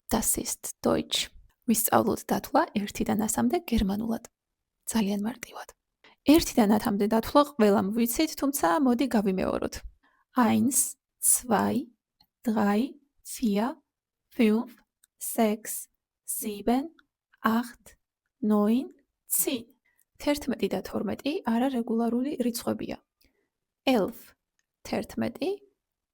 Das ist Deutsch. ვისწავლოთ დათვლა 1-დან 100-მდე გერმანულად. ძალიან მარტივად. 1-დან 10-მდე დათვლა ყველამ ვიცით, თუმცა მოდი გავიმეოროთ. 1, 2, 3, 4, 5, 6, 7, 8, 9, 10. 11 და 12 არარეგულარული რიცხვებია. 11, 11,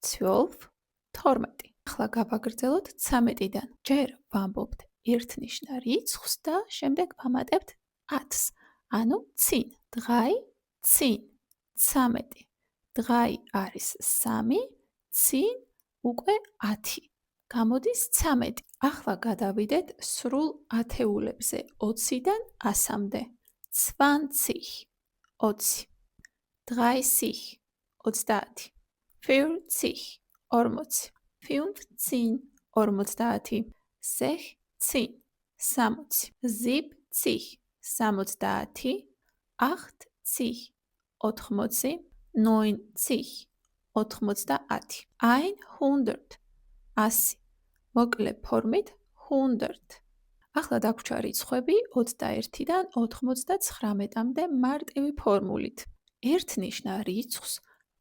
12, 12. ახლა გავაგრძელოთ 13-დან. ჯერ ვამბობთ ერთნიშნა რიცხვს და შემდეგ ვამატებთ 10-ს. ანუ წინ, დღაი, წინ, 13. დღაი არის 3, წინ უკვე 10. გამოდის 13. ახლა გადავიდეთ სრულ ათეულებზე 20-დან 100-მდე. 20, 20. 30, 30. 40, 40. 50, 50. 60, 60. 70, 70. 80, 80. 90, 90. 100, 100. მოკლე ფორმით 100. ახლა დაგვრჩა რიცხვები 21-დან 99-მდე მარტივი ფორმულით. ერთნიშნა რიცხვს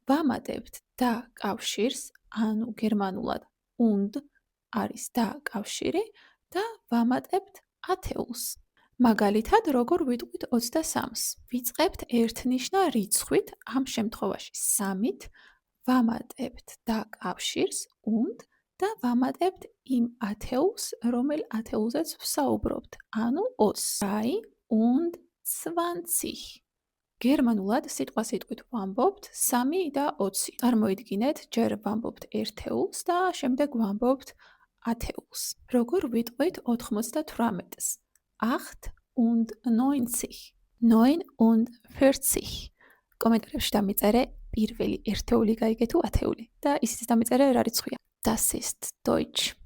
ვამატებთ და კავშირს, ანუ გერმანულად und არის და კავშირი და ვამატებთ ათეულს. მაგალითად, როგორ ვიტყვით 23-ს? ვიწყებთ ერთნიშნა რიცხვით, ამ შემთხვევაში 3-ით, ვამატებთ და კავშირს und და ვამატებთ იმ ათეულს, რომელ ათეულზეც ვსაუბრობთ, ანუ 20 und 20. გერმანულად სიტყვასიტყვით ვამბობთ 3 და 20. წარმოიდგინეთ, ჯერ ვამბობთ ერთეულს და შემდეგ ვამბობთ ათეულს. როგორ ვიტყვით 98-ს? 8 und 90. 9 und 40. კომენტარებში დამიწერე პირველი ერთეული გაიგე თუ ათეული და ისიც დამიწერე რა რიცხვია. Das ist Deutsch.